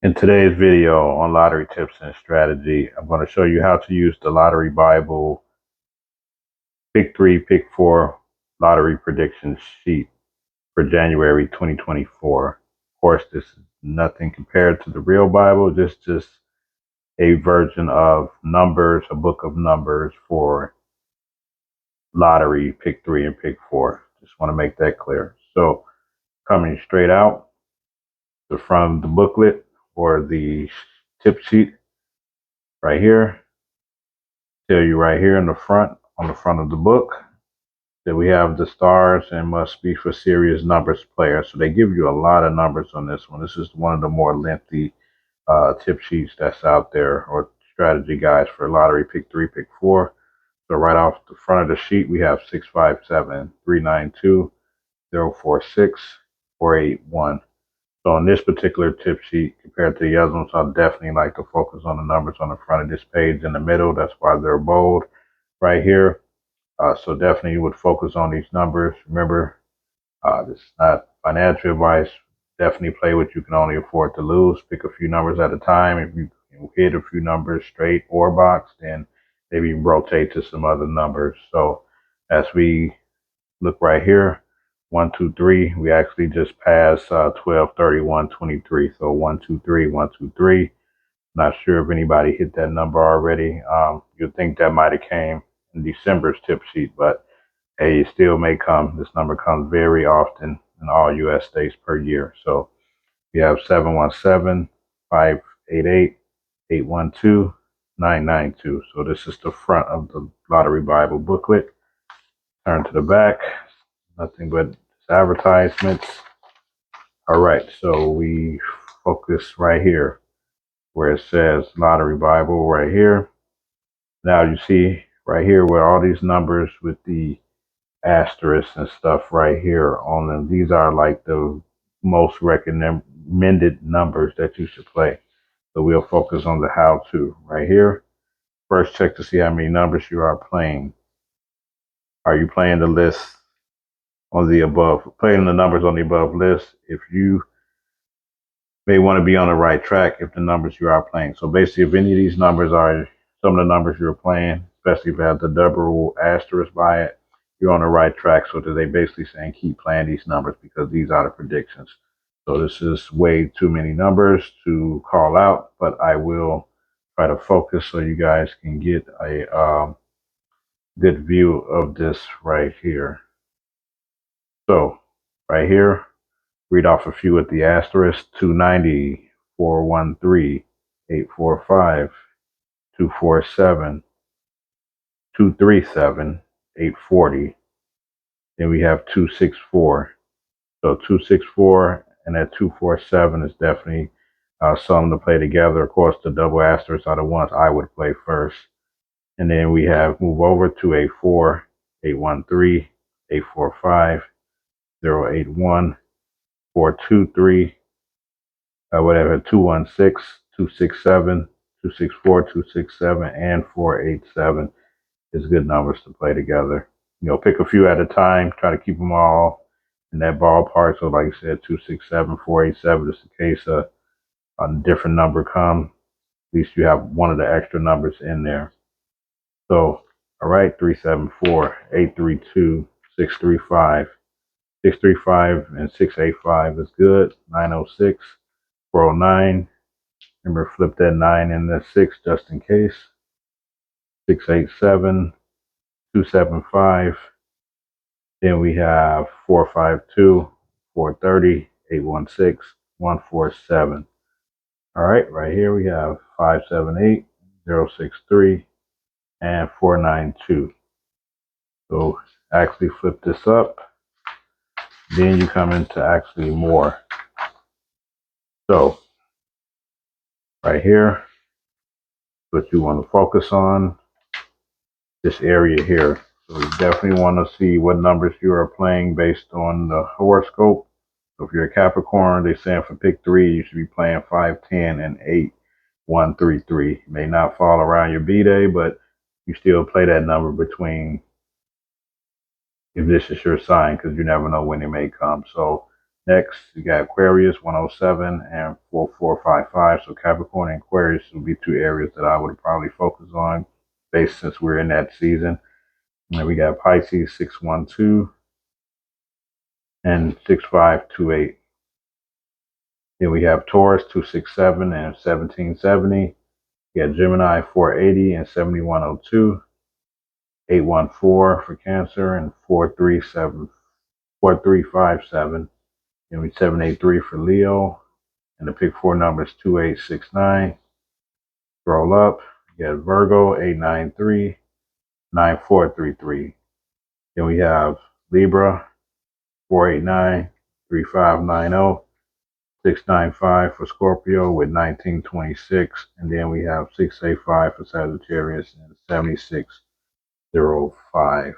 In today's video on lottery tips and strategy, I'm going to show you how to use the Lottery Bible Pick 3, Pick 4 lottery prediction sheet for January 2024. Of course, this is nothing compared to the real Bible, just a version of numbers, a book of numbers for lottery Pick 3 and Pick 4. Just want to make that clear. So coming straight out the front of the booklet or the tip sheet right here, tell you right here in the front, on the front of the book, that we have the stars and must be for serious numbers players. So they give you a lot of numbers on this one. This is one of the more lengthy tip sheets that's out there, or strategy guides for lottery Pick 3, Pick 4. So right off the front of the sheet, we have 657, 392, 046, 481. So on this particular tip sheet, compared to the other ones, I definitely like to focus on the numbers on the front of this page in the middle. That's why they're bold right here. So definitely you would focus on these numbers. Remember, this is not financial advice. Definitely play what you can only afford to lose. Pick a few numbers at a time. If you hit a few numbers straight or box, then maybe rotate to some other numbers. So as we look right here, 1, 2, 3, we actually just passed 12, 31, 23. So 1, 2, 3, 1, 2, 3. Not sure if anybody hit that number already. You'd think that might have came in December's tip sheet, but hey, it still may come. This number comes very often in all U.S. states per year. So we have 717, 588, 812, 992. So this is the front of the Lottery Bible booklet. Turn to the back. Nothing but advertisements. All right, so we focus right here where it says Lottery Bible right here. Now you see right here where all these numbers with the asterisks and stuff right here on them. These are like the most recommended numbers that you should play. So we'll focus on the how to right here. First, check to see how many numbers you are playing. Are you playing the list on the above, playing the numbers on the above list? If you may want to be on the right track if the numbers you are playing. So basically, if any of these numbers are some of the numbers you're playing, especially if it has the double asterisk by it, you're on the right track. So that they basically saying keep playing these numbers because these are the predictions. So this is way too many numbers to call out, but I will try to focus so you guys can get a good view of this right here. So right here, read off a few with the asterisk: 290, 413, 845, 247, 237, 840. Then we have 264. So 264 and that 247 is definitely something to play together. Of course, the double asterisks are the ones I would play first. And then we have move over to a 4, 813, 845, 081, 423, whatever, 216, 267, 264, 267, and 487 is good numbers to play together. You know, pick a few at a time, try to keep them all in that ballpark. So like I said, 267, 487, just in case a different number comes, at least you have one of the extra numbers in there. So, all right, 374, 832, 635, 635 and 685 is good. 906, 409. Remember, flip that 9 and the 6 just in case. 687, 275. Then we have 452, 430, 816, 147. All right here we have 578, 063, and 492. So actually flip this up. Then you come into actually more. So right here, what you want to focus on, this area here. So you definitely want to see what numbers you are playing based on the horoscope. So if you're a Capricorn, they're saying for pick 3, you should be playing 5, 10, and 8, 1, 3, 3. It may not fall around your B-Day, but you still play that number between, if this is your sign, because you never know when it may come. So Next, you got Aquarius 107 and 4455. So Capricorn and Aquarius will be two areas that I would probably focus on based since we're in that season. And we got Pisces 612 and 6528. Then we have Taurus 267 and 1770. We got Gemini 480 and 7102. 814 for Cancer and 4357. Then we 783 for Leo. And the pick four number is 2869. Scroll up. You got Virgo 893, 9433. Then we have Libra 489, 3590. 695 for Scorpio with 1926. And then we have 685 for Sagittarius and 7605.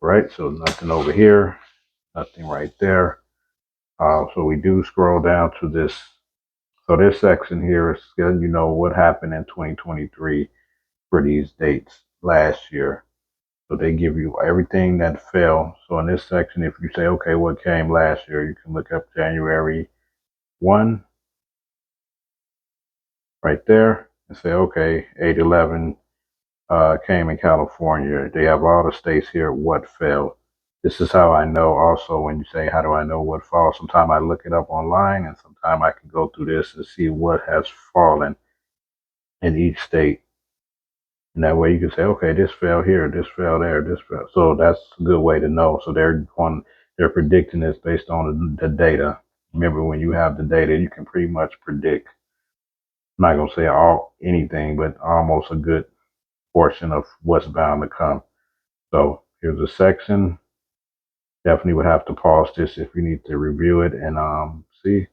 Right, so nothing over here, nothing right there. So we do scroll down to this. So this section here is letting you know what happened in 2023 for these dates last year. So they give you everything that fell. So in this section, if you say, okay, what came last year, you can look up January 1 right there and say, okay, 8/11 came in California. They have all the states here, what fell. This is how I know also when you say, how do I know what falls? Sometimes I look it up online and sometimes I can go through this and see what has fallen in each state. And that way you can say, okay, this fell here, this fell there, this fell. So that's a good way to know. So they're predicting this based on the data. Remember, when you have the data, you can pretty much predict. I'm not gonna say anything, but almost a good portion of what's bound to come. So here's a section. Definitely would have to pause this if you need to review it and see.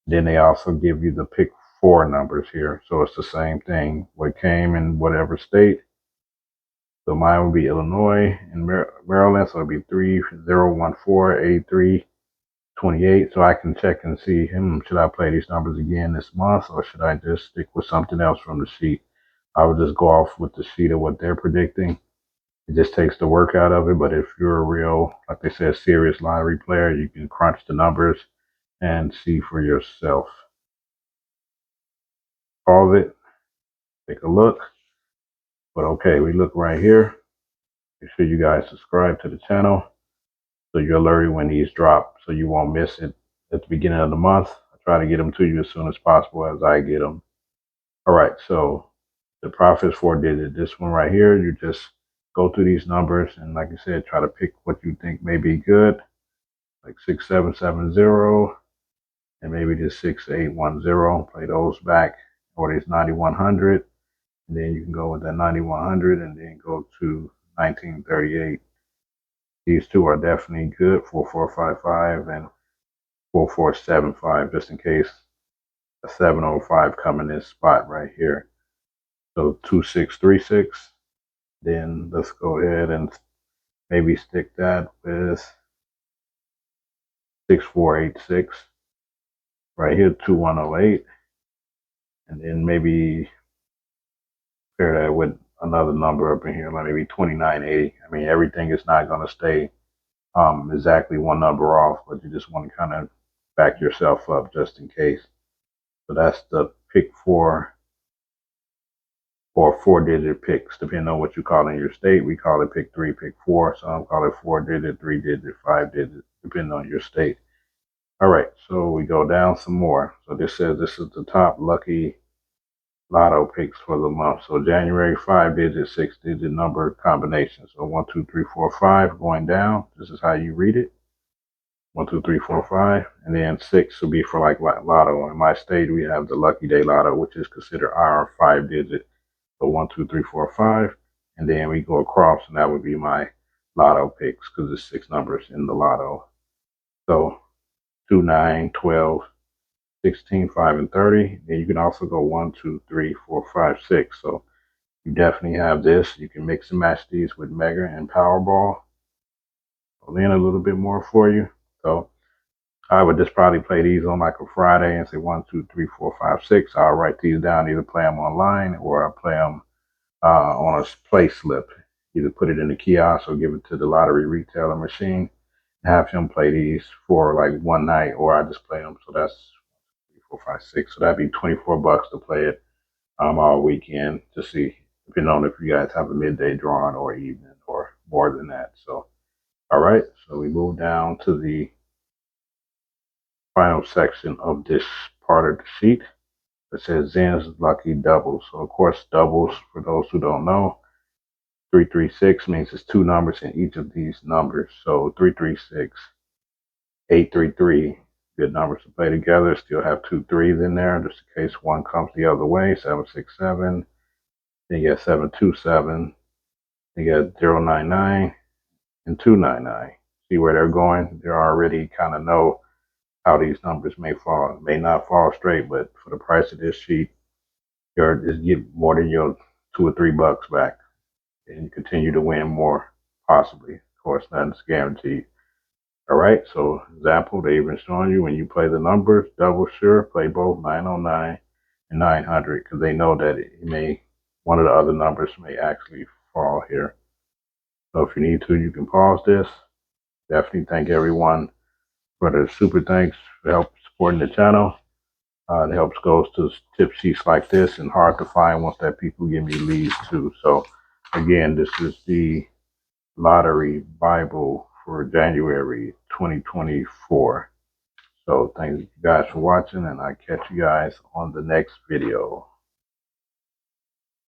Then they also give you the pick four numbers here. So it's the same thing. What came in whatever state. So mine would be Illinois and Maryland. So it'd be 30148328. So I can check and see, should I play these numbers again this month or should I just stick with something else from the sheet? I would just go off with the sheet of what they're predicting. It just takes the work out of it. But if you're a real, like they said, serious lottery player, you can crunch the numbers and see for yourself. Pause it, take a look. But okay, we look right here. Make sure you guys subscribe to the channel so you're alerted when these drop so you won't miss it at the beginning of the month. I try to get them to you as soon as possible as I get them. All right, so the profits 4-digit. This one right here, you just go through these numbers and like I said, try to pick what you think may be good, like 6770 and maybe just 6810. Play those back, or these 9100, and then you can go with that 9100 and then go to 1938. These two are definitely good, 4455 and 4475, just in case a 705 come in this spot right here. So 2636. Then let's go ahead and maybe stick that with 6486. Right here, 2108. And then maybe pair that with another number up in here, like maybe 2980. I mean, everything is not going to stay exactly one number off, but you just want to kind of back yourself up just in case. So that's the pick four or 4-digit picks, depending on what you call in your state. We call it pick three, pick four. Some call it 4-digit, 3-digit, 5-digit, depending on your state. All right, so we go down some more. So this says this is the top lucky lotto picks for the month. So January, 5-digit, 6-digit number combination. So 1, 2, 3, 4, 5 going down. This is how you read it. 1, 2, 3, 4, 5. And then 6 will be for like lotto. In my state, we have the lucky day lotto, which is considered our 5-digit. So 1, 2, 3, 4, 5. And then we go across, and that would be my lotto picks because there's 6 numbers in the lotto. So 2, 9, 12, 16, 5, and 30. Then you can also go 1, 2, 3, 4, 5, 6. So you definitely have this. You can mix and match these with Mega and Powerball. I'll in a little bit more for you. So I would just probably play these on like a Friday and say 1, 2, 3, 4, 5, 6. I'll write these down, either play them online or I'll play them on a play slip. Either put it in the kiosk or give it to the lottery retailer machine. have him play these for like one night, or I just play them. So that's 3, 4, 5, 6. So that'd be $24 to play it all weekend to see, depending on if you guys have a midday drawing or evening or more than that. So, all right. So we move down to the final section of this part of the sheet. It says Zen's Lucky Doubles. So, of course, doubles, for those who don't know, 336 means it's two numbers in each of these numbers. So 336, 833, good numbers to play together. Still have two threes in there, just in case one comes the other way. 767. Then you got 727. Then you got 099 and 299. See where they're going? They already kind of know how these numbers may fall. May not fall straight, but for the price of this sheet, you're just get more than your $2 or $3 back, and you continue to win more, possibly. Of course, nothing's guaranteed. All right, so example, they even showing you when you play the numbers, double sure, play both 909 and 900, because they know that one of the other numbers may actually fall here. So if you need to, you can pause this. Definitely thank everyone for the super thanks for help supporting the channel. It helps goes to tip sheets like this, and hard to find once that people give me leads too. So again, this is the lottery Bible for January 2024. So thank you guys for watching, and I catch you guys on the next video.